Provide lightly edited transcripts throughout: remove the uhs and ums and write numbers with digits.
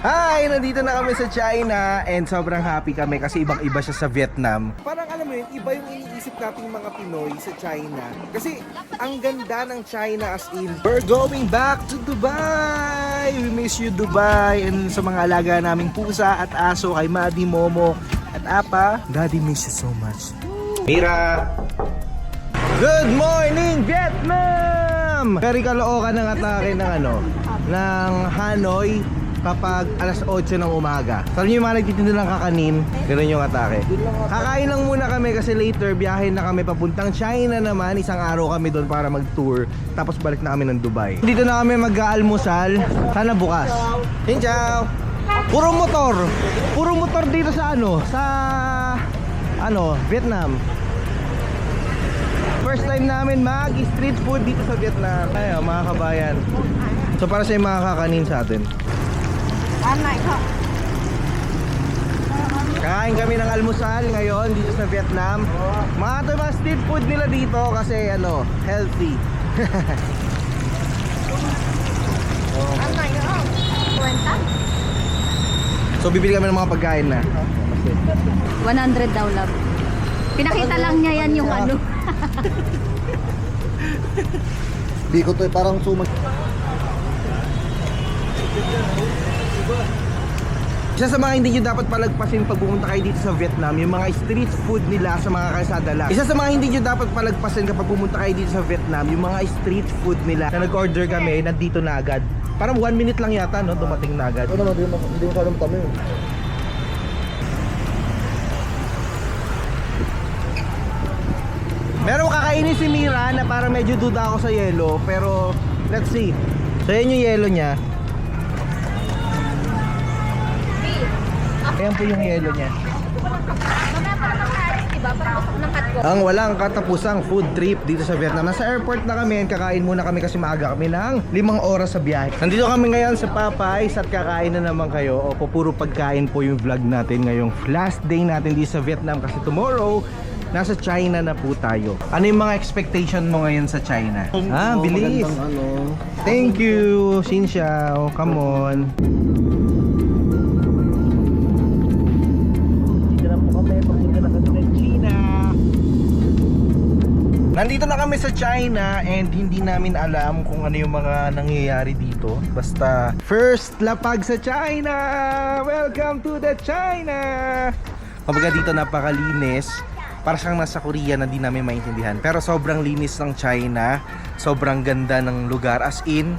Hi! Nandito na kami sa China and sobrang happy kami kasi ibang-iba siya sa Vietnam. Parang alam mo yun, iba yung iniisip nating mga Pinoy sa China. Kasi ang ganda ng China as in, we're going back to Dubai! We miss you Dubai! And sa mga alaga naming pusa at aso kay Madi, Momo at Apa, Daddy miss you so much. Mira! Good morning Vietnam! Very kalookan ng atake ng Hanoi kapag alas 8 ng umaga. Sabi niyo yung mga nagtitinda ng kakanin, ganoon yung atake. Kakain lang muna kami kasi later biyahe na kami papuntang China naman. Isang araw kami doon para mag-tour. Tapos balik na kami ng Dubai. Dito na kami mag-aalmusal. Sana bukas. Xin chào! Puro motor! Puro motor dito sa Vietnam. First time namin mag-street food dito sa Vietnam. Ayun, mga kabayan. So para sa mga kakanin sa atin. Kain kami ng almusal ngayon dito sa Vietnam. Mga street food nila dito kasi healthy. So bibili kami ng mga pagkain na 100 daw love. Pinakita lang niya yan yung Di ko to parang sumag. Isa sa mga hindi nyo dapat palagpasin pag pumunta kayo dito sa Vietnam, yung mga street food nila sa mga kalsada lang. Isa sa mga hindi nyo dapat palagpasin kapag pumunta kayo dito sa Vietnam, yung mga street food nila na nag-order kami, nandito na agad. Parang 1 minute lang yata, no? Dumating na agad. Ano naman, hindi mo salam kami. Meron kakainin si Mira na parang medyo duda ako sa yelo, pero let's see. So yan yung yelo niya. Ayan po yung yelo niya. Ang walang katapusang food trip dito sa Vietnam. Nasa airport na kami, kakain muna kami kasi maaga kami ng 5 oras sa biyahe. Nandito kami ngayon sa Popeyes at kakain na naman kayo. O puro pagkain po yung vlog natin ngayong last day natin dito sa Vietnam kasi tomorrow nasa China na po tayo. Ano yung mga expectation mo ngayon sa China? Bilis. Thank you, Xin Xiao. Come on. Nandito na kami sa China and hindi namin alam kung ano yung mga nangyayari dito. Basta first lapag sa China! Welcome to the China! Kumbaga dito napakalinis. Para siyang nasa Korea na di namin maintindihan. Pero sobrang linis ng China. Sobrang ganda ng lugar. As in,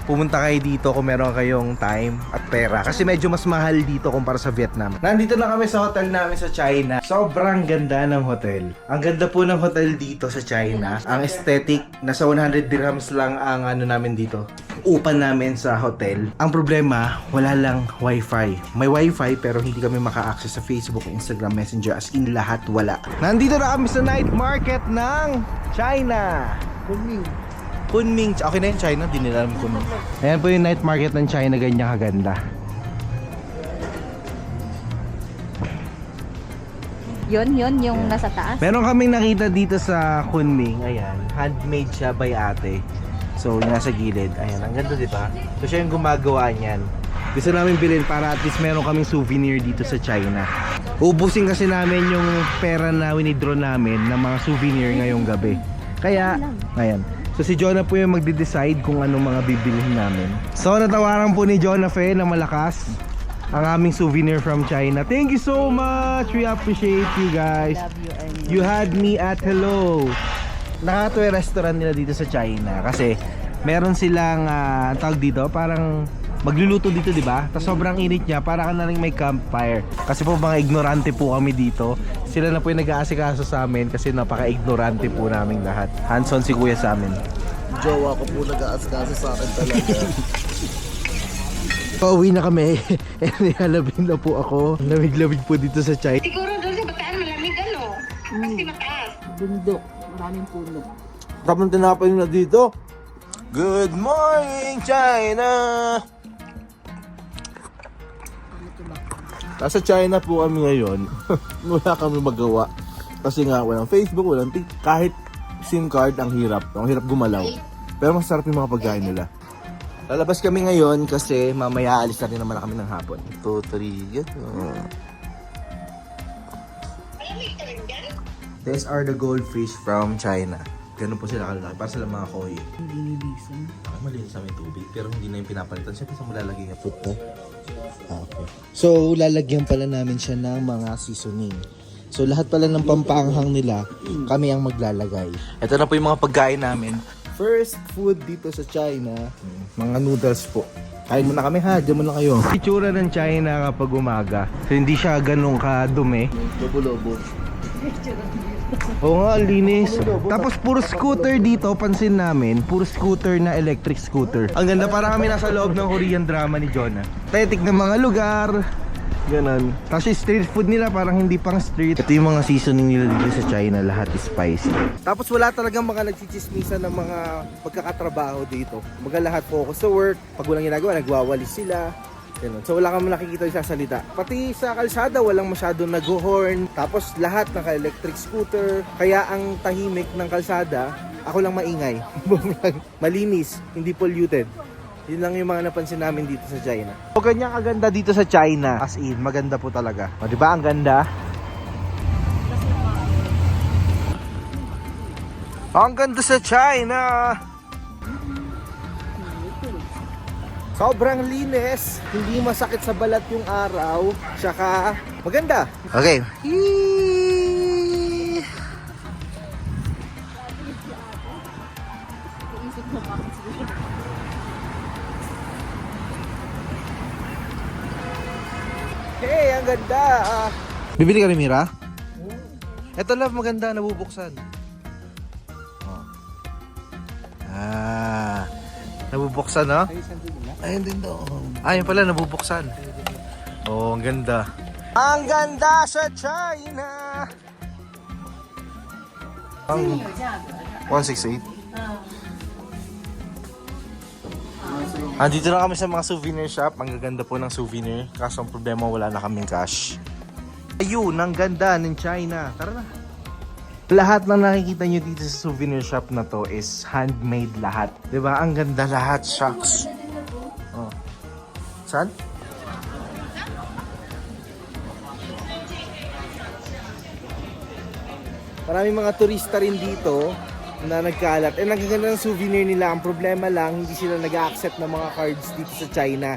pumunta kayo dito kung meron kayong time at pera. Kasi medyo mas mahal dito kumpara sa Vietnam. Nandito na kami sa hotel namin sa China. Sobrang ganda ng hotel. Ang ganda po ng hotel dito sa China. Ang aesthetic, nasa 100 dirhams lang ang namin dito. Upan namin sa hotel. Ang problema, wala lang wifi. May wifi pero hindi kami maka-access sa Facebook, Instagram, Messenger. As in lahat wala. Nandito na kami sa night market ng China. Kunming. Okay na yung China, di nila alam Kunming. Ayan po yung night market ng China, ganyan kaganda. Yun, yung nasa taas. Meron kaming nakita dito sa Kunming. Ayan, handmade siya by ate. So, yung nasa gilid. Ayan, ang ganda diba? So, siya yung gumagawa niyan. Gusto namin bilhin para at least meron kaming souvenir dito sa China. Ubusin kasi namin yung pera na winidraw namin ng mga souvenir ngayong gabi. Kaya, ayan. So si Jonah po yung magde-decide kung anong mga bibilihin namin. So natawaran po ni Jonah Fe na malakas ang aming souvenir from China. Thank you so much. We appreciate you guys. You had me at hello. Nakakatuwa yung restaurant nila dito sa China kasi meron silang tawag dito, parang magluluto dito, di ba? Tapos sobrang init niya, para ka na rin may campfire. Kasi po mga ignorante po kami dito. Sila na po yung nag-aasikaso sa amin kasi napaka-ignorante po namin lahat. Hands-on si kuya sa amin. Jowa ko po nag-aaskaso sa akin talaga. Pauwi na kami. Nilalabing na po ako. Lamig-lamig po dito sa China. Siguro doon sa Bataan malamig kasi mataas. Bundok, maraming puno. Kapag tinapay na dito. Good morning, China! Nasa China po kami ngayon. Wala kami magawa. Kasi nga walang Facebook, walang TikTok. Kahit SIM card, ang hirap. Ang hirap gumalaw. Pero masarap yung mga pagkain nila. Lalabas kami ngayon kasi mamaya alis na rin naman kami ng hapon. 2, 3, gano'n. Malamig ka rin dyan? These are the goldfish from China. Ganun po sila kalaki. Para sila mga koi. Hindi nilisan. Malinis sa may tubig, pero hindi na yung pinapalitan. Siyempre sa malalagay yung food mo. Okay. So, lalagyan pala namin siya ng mga seasoning. So, lahat pala ng pampaanghang nila, kami ang maglalagay. Ito na po yung mga pagkain namin. First food dito sa China, mga noodles po. Kain muna kami ha, dyan muna kayo. Itsura ng China kapag umaga. So, hindi siya ganun kadumi. Lobo-lobo. Oo nga, linis. Tapos puro scooter dito, pansin namin. Puro scooter na electric scooter. Ang ganda, parang kami nasa loob ng Korean drama ni Jonah. Tetik ng mga lugar. Ganon. Tapos yung street food nila parang hindi pang street. Ito yung mga seasoning nila dito sa China. Lahat is spicy. Tapos wala talagang mga nagchichismisan ng mga magkakatrabaho dito. Mga lahat focus sa work. Pag walang ginagawa, nagwawalis sila. Ganun. So wala kang nakikita yung sasalita. Pati sa kalsada walang masyadong nag-horn. Tapos lahat naka-electric scooter. Kaya ang tahimik ng kalsada, ako lang maingay. Malinis, hindi polluted. Yun lang yung mga napansin namin dito sa China. O ganyan kaganda dito sa China. As in, maganda po talaga. O diba ang ganda? Ang ganda sa China! Sobrang linis, hindi masakit sa balat yung araw, tsaka maganda. Okay. Hey, ang ganda. Bibili ka rin, Mira? Ito love, maganda, nabubuksan. Oh. Nabubuksan, no? Ayun din daw. Ayun pala, nabubuksan. Oh, ang ganda. Ang ganda sa China! Ang 168. Andito na kami sa mga souvenir shop. Ang gaganda po ng souvenir. Kaso ang problema, wala na kaming cash. Ayun, ang ganda ng China. Tara na. Lahat na nakikita nyo dito sa souvenir shop na to is handmade lahat. Diba? Ang ganda lahat. Shucks. Oh. Saan? Maraming mga turista rin dito na nagkalat. Ang gaganda ng souvenir nila. Ang problema lang, hindi sila nag-accept ng mga cards dito sa China.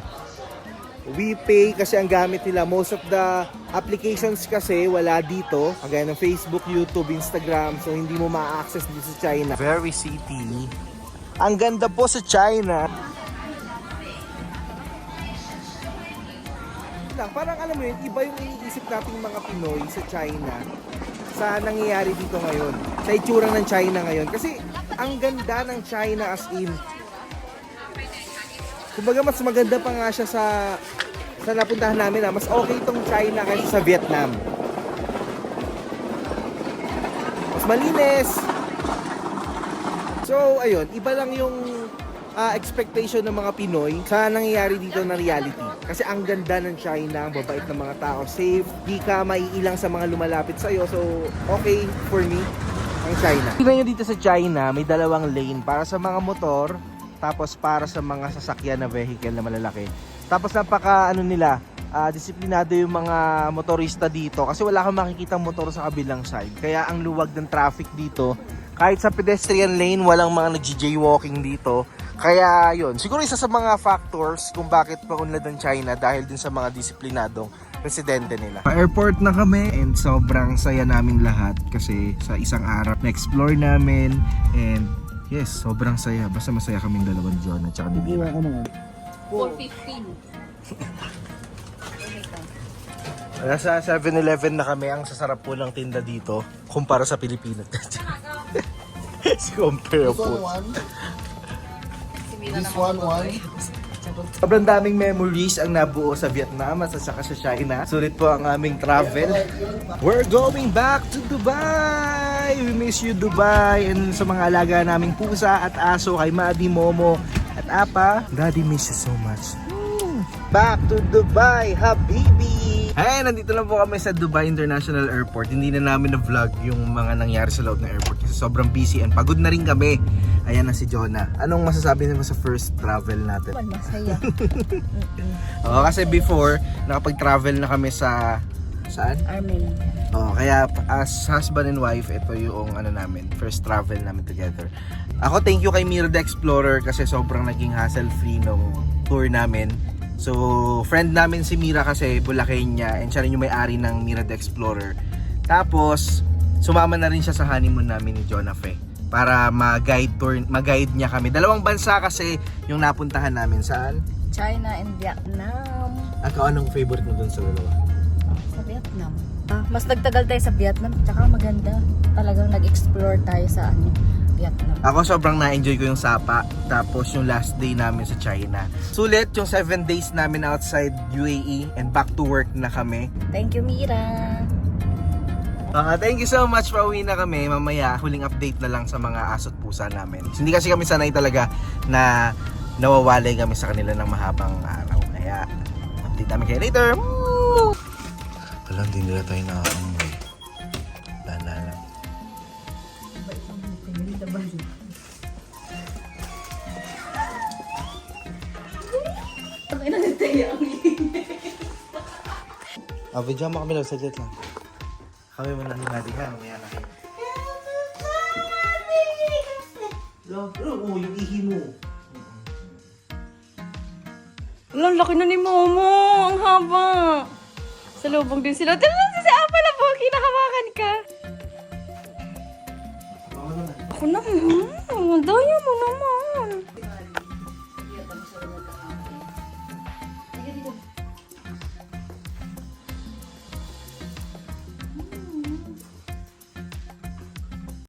WePay kasi ang gamit nila. Most of the applications kasi wala dito. Kagaya ng Facebook, YouTube, Instagram. So hindi mo ma-access dito sa China. Very city. Ang ganda po sa China. Parang alam mo yun, iba yung iniisip nating mga Pinoy sa China sa nangyayari dito ngayon. Sa itsura ng China ngayon. Kasi ang ganda ng China as in. Kumbaga mas maganda pa nga siya sa napuntahan namin. Mas okay itong China kaysa sa Vietnam. Mas malinis. So ayun, iba lang yung expectation ng mga Pinoy sa nangyayari dito na reality. Kasi ang ganda ng China, ang babait ng mga tao, safe, di ka maiilang sa mga lumalapit sa'yo. So okay for me ang China. Tingnan nyo dito sa China, may dalawang lane para sa mga motor, tapos para sa mga sasakyan na vehicle na malalaki. Tapos napaka disiplinado yung mga motorista dito kasi wala kang makikitang motor sa kabilang side. Kaya ang luwag ng traffic dito, kahit sa pedestrian lane, walang mga nag-jaywalking dito. Kaya yun, siguro isa sa mga factors kung bakit maunlad ang China dahil din sa mga disiplinadong residente nila. Pa-airport na kami and sobrang saya namin lahat kasi sa isang araw na-explore namin and yes, sobrang saya. Basta masaya kaming dalawang John at saka ni Mira. 415. Nasa 7-Eleven na kami. Ang sasarap po ng tinda dito kumpara sa Pilipinas. Compare po. This one. Sobrang daming memories ang nabuo sa Vietnam at saka sa China. Sulit po ang aming travel. We're going back to Dubai! We miss you, Dubai! And sa mga alaga naming pusa at aso kay Madi, Momo at Apa, Daddy miss you so much. Back to Dubai, Habibi! Hey, nandito na po kami sa Dubai International Airport. Hindi na namin na-vlog yung mga nangyari sa loob ng airport kasi sobrang busy and pagod na rin kami. Ayan na si Jonah. Anong masasabi mo sa first travel natin? Masaya. Oo, kasi before, nakapag-travel na kami sa... Saan? Armin. Oo, kaya as husband and wife, ito yung namin, first travel namin together. Ako, thank you kay Mira the Explorer kasi sobrang naging hassle-free nung tour namin. So, friend namin si Mira kasi Bulakenya and siya rin yung may-ari ng Mira the Explorer. Tapos, sumama na rin siya sa honeymoon namin ni Jonah Fe para mag-guide niya kami. Dalawang bansa kasi yung napuntahan namin. Saan? China and Vietnam. Ako, anong favorite mo dun sa dalawa? Sa Vietnam. Mas nagtagal tayo sa Vietnam, tsaka maganda. Talagang nag-explore tayo sa Vietnam. Ako sobrang na-enjoy ko yung Sapa. Tapos yung last day namin sa China. Sulit yung 7 days namin outside UAE and back to work na kami. Thank you, Mira. Thank you so much. Pauwi na kami. Mamaya huling update na lang sa mga asot pusa namin. Hindi kasi kami sanay talaga na nawawalay kami sa kanila ng mahabang araw. Kaya update namin kayo later. Woo! Alam, hindi nila tayo nakakamoy. Lala lang. Video mo kami lang, saglit lang. Kami mo lang natin ha, mamaya na kayo. Love, oh, yung ihi mo. Ang laki na ni Momo. Ang haba. Sa lubong din sila. Tala si Apa na po. Kinakabakan ka. Ako naman. Daya mo naman.